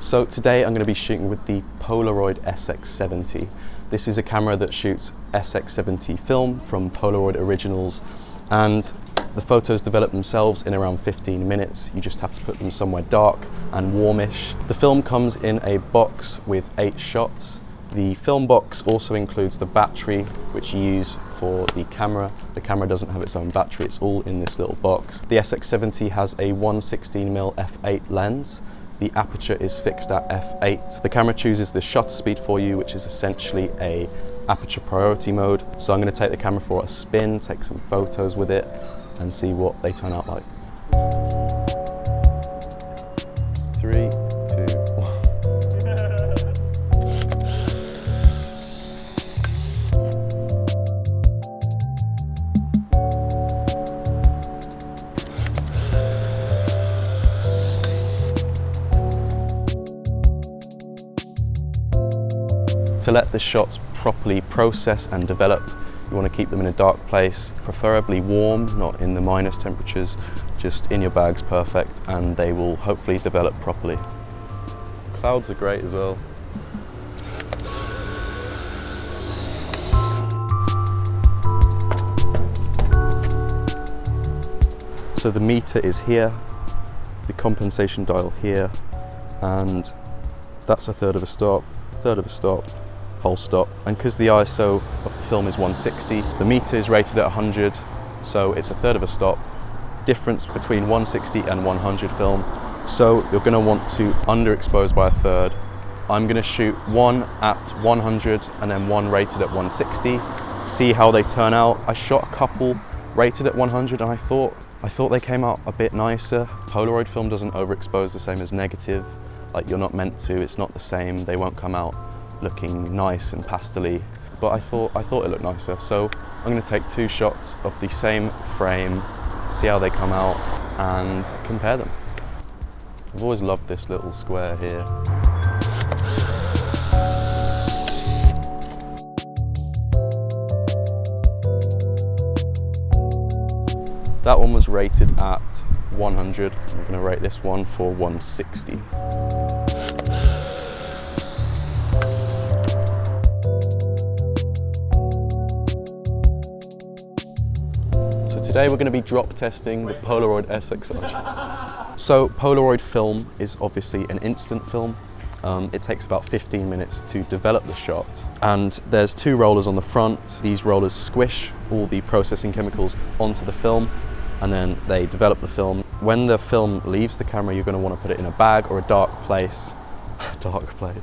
So today I'm going to be shooting with the Polaroid SX-70. This is a camera that shoots SX-70 film from Polaroid originals, and the photos develop themselves in around 15 minutes. You just have to put them somewhere dark and warmish. The film comes in a box with 8 shots. The film box also includes the battery which you use for the camera. The camera doesn't have its own battery, it's all in this little box. The SX-70 has a 1/16mm f8 lens. The aperture is fixed at f8. The camera chooses the shutter speed for you, which is essentially a aperture priority mode. So I'm going to take the camera for a spin, take some photos with it, and see what they turn out like. 3, 2, 1. To let the shots properly process and develop, you want to keep them in a dark place, preferably warm, not in the minus temperatures, just in your bag's perfect, and they will hopefully develop properly. Clouds are great as well. So the meter is here, the compensation dial here, and that's a third of a stop, whole stop. And because the ISO of the film is 160, the meter is rated at 100, so it's a third of a stop. Difference between 160 and 100 film. So you're going to want to underexpose by a third. I'm going to shoot one at 100 and then one rated at 160. See how they turn out. I shot a couple rated at 100 and I thought they came out a bit nicer. Polaroid film doesn't overexpose the same as negative. Like, you're not meant to, it's not the same. They won't come out looking nice and pastel-y, but I thought it looked nicer. So I'm going to take 2 shots of the same frame, see how they come out, and compare them. I've always loved this little square here. That one was rated at 100. I'm going to rate this one for 160. Today we're going to be drop testing the Polaroid SX-70. So Polaroid film is obviously an instant film. It takes about 15 minutes to develop the shot, and there's 2 rollers on the front. These rollers squish all the processing chemicals onto the film, and then they develop the film. When the film leaves the camera, you're going to want to put it in a bag or a dark place,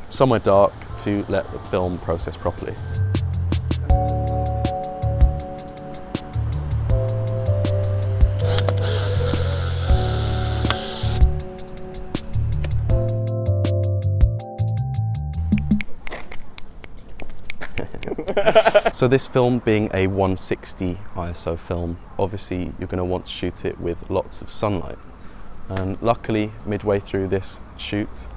somewhere dark, to let the film process properly. So this film being a 160 ISO film, obviously you're going to want to shoot it with lots of sunlight. And luckily, midway through this shoot,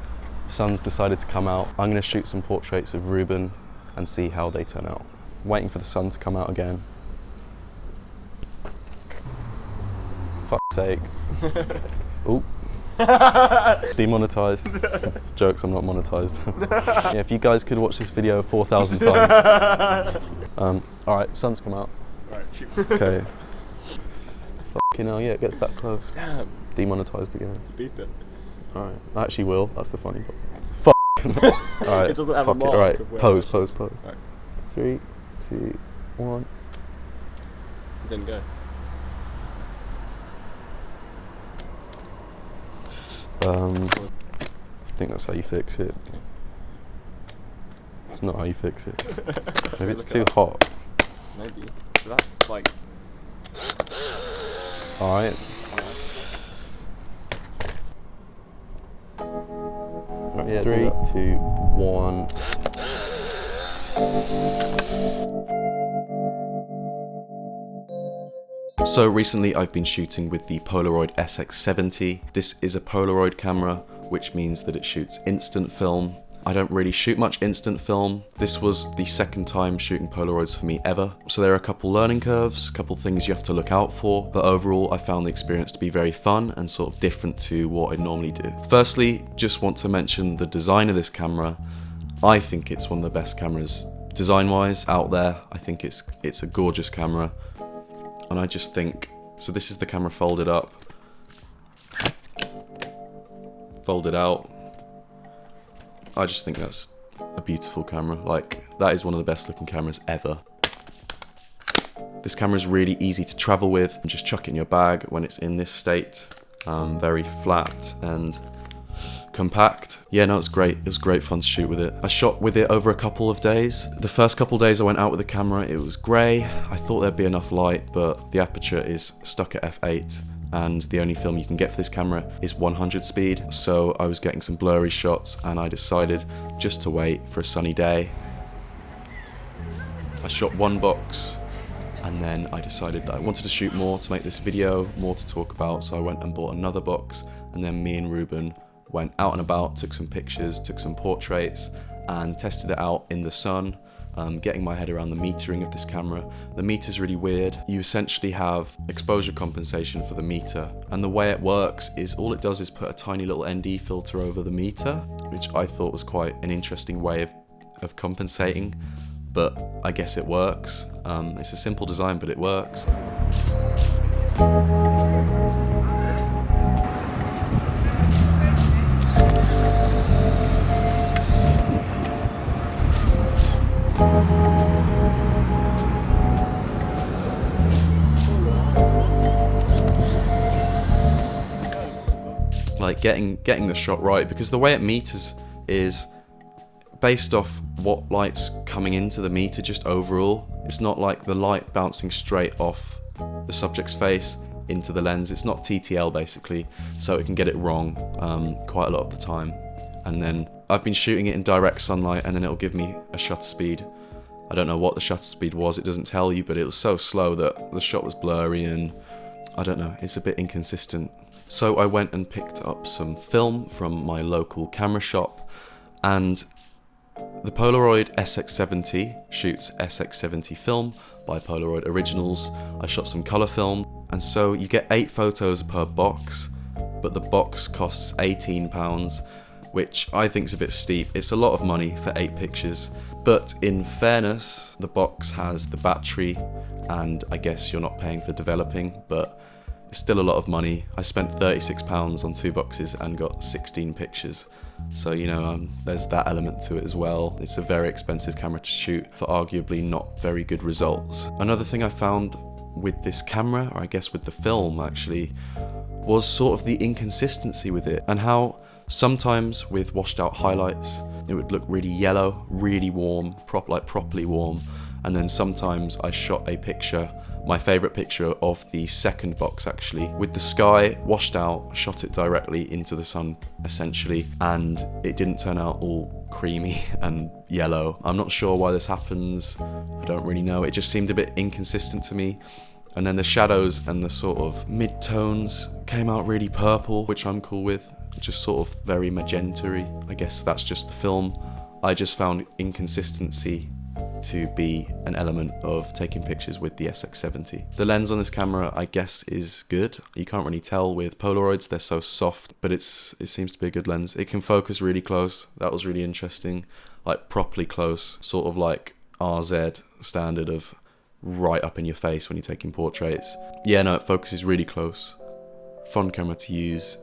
the sun's decided to come out. I'm going to shoot some portraits of Ruben and see how they turn out. Waiting for the sun to come out again. Fuck's sake. Ooh. Demonetized. Jokes, I'm not monetized. Yeah, if you guys could watch this video 4,000 times. Alright, sun's come out. Alright, shoot. Okay. Fucking hell, yeah, it gets that close. Damn. Demonetized again. Beep it. Alright, I actually will, that's the funny part. Fuck. Alright, It doesn't have fuck a mark. it. Alright, of where pose. Right. 3, 2, 1. It didn't go. I think that's how you fix it. It's not how you fix it. Maybe it's too hot. Maybe. But that's like... Alright. 3, 2, 1. So recently I've been shooting with the Polaroid SX-70. This is a Polaroid camera, which means that it shoots instant film. I don't really shoot much instant film. This was the second time shooting Polaroids for me ever. So there are a couple learning curves, a couple things you have to look out for, but overall I found the experience to be very fun and sort of different to what I normally do. Firstly, just want to mention the design of this camera. I think it's one of the best cameras design-wise out there. I think it's a gorgeous camera, and I just think, so this is the camera folded up, folded out. I just think that's a beautiful camera. Like, that is one of the best looking cameras ever. This camera is really easy to travel with and just chuck it in your bag when it's in this state. Very flat and compact. Yeah, no, it's great. It was great fun to shoot with it. I shot with it over a couple of days. The first couple of days I went out with the camera, it was grey. I thought there'd be enough light, but the aperture is stuck at f8. And the only film you can get for this camera is 100 speed, so I was getting some blurry shots, and I decided just to wait for a sunny day. I shot one box, and then I decided that I wanted to shoot more to make this video, more to talk about, so I went and bought another box, and then me and Ruben went out and about, took some pictures, took some portraits, and tested it out in the sun. Getting my head around the metering of this camera. The meter's really weird. You essentially have exposure compensation for the meter, and the way it works is all it does is put a tiny little ND filter over the meter, which I thought was quite an interesting way of compensating, but I guess it works. It's a simple design, but it works. Like getting the shot right, because the way it meters is based off what light's coming into the meter just overall. It's not like the light bouncing straight off the subject's face into the lens. It's not TTL basically, so it can get it wrong quite a lot of the time. And then I've been shooting it in direct sunlight, and then it'll give me a shutter speed. I don't know what the shutter speed was, it doesn't tell you, but it was so slow that the shot was blurry, and I don't know, it's a bit inconsistent. So I went and picked up some film from my local camera shop, and the Polaroid SX-70 shoots SX-70 film by Polaroid Originals. I shot some colour film, and so you get 8 photos per box, but the box costs £18, which I think is a bit steep. It's a lot of money for 8 pictures, but in fairness, the box has the battery, and I guess you're not paying for developing, but it's still a lot of money. I spent £36 on 2 boxes and got 16 pictures. So, you know, there's that element to it as well. It's a very expensive camera to shoot for arguably not very good results. Another thing I found with this camera, or I guess with the film actually, was sort of the inconsistency with it, and how sometimes with washed out highlights, it would look really yellow, really warm, properly warm, and then sometimes I shot a picture, my favourite picture of the second box actually, with the sky washed out, shot it directly into the sun essentially, and it didn't turn out all creamy and yellow. I'm not sure why this happens, I don't really know, it just seemed a bit inconsistent to me. And then the shadows and the sort of mid-tones came out really purple, which I'm cool with, just sort of very magenta-y. I guess that's just the film. I just found inconsistency to be an element of taking pictures with the SX-70. The lens on this camera, I guess, is good. You can't really tell with Polaroids, they're so soft, but it seems to be a good lens. It can focus really close. That was really interesting, like properly close, sort of like RZ standard of right up in your face when you're taking portraits. Yeah, no, it focuses really close. Fun camera to use.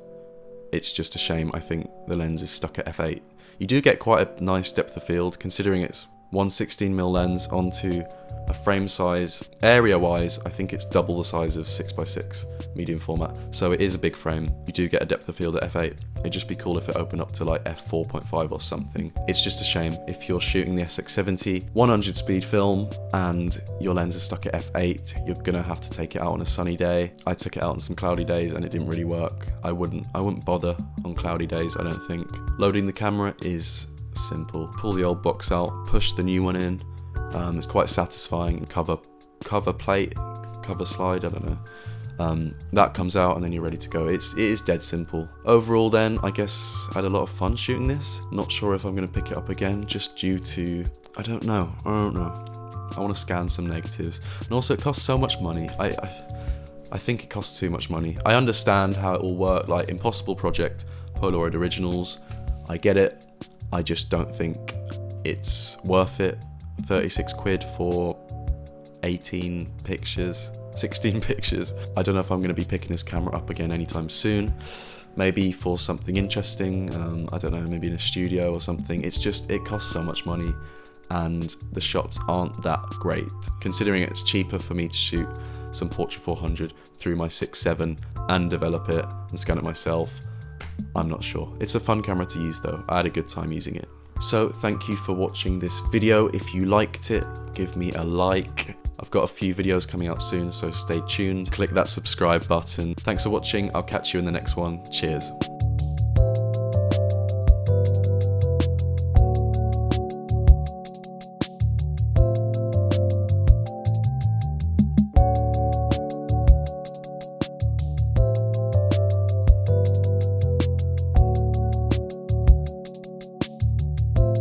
It's just a shame, I think, the lens is stuck at f8. You do get quite a nice depth of field, considering it's 116mm lens onto a frame size. Area-wise, I think it's double the size of 6x6 medium format, so it is a big frame. You do get a depth of field at f8. It'd just be cool if it opened up to like f4.5 or something. It's just a shame if you're shooting the SX-70 100 speed film and your lens is stuck at f8, you're gonna have to take it out on a sunny day. I took it out on some cloudy days and it didn't really work. I wouldn't bother on cloudy days, I don't think. Loading the camera is simple. Pull the old box out, push the new one in. It's quite satisfying. Cover plate, cover slide, I don't know. That comes out and then you're ready to go. It is dead simple. Overall then, I guess I had a lot of fun shooting this. Not sure if I'm going to pick it up again, just due to, I don't know. I want to scan some negatives. And also it costs so much money. I think it costs too much money. I understand how it will work, like Impossible Project, Polaroid Originals. I get it. I just don't think it's worth it. 36 quid for 18 pictures, 16 pictures. I don't know if I'm going to be picking this camera up again anytime soon. Maybe for something interesting, I don't know, maybe in a studio or something. It's just, it costs so much money and the shots aren't that great. Considering it's cheaper for me to shoot some Portra 400 through my 6.7 and develop it and scan it myself, I'm not sure. It's a fun camera to use though. I had a good time using it. So thank you for watching this video. If you liked it, give me a like. I've got a few videos coming out soon, so stay tuned. Click that subscribe button. Thanks for watching. I'll catch you in the next one. Cheers.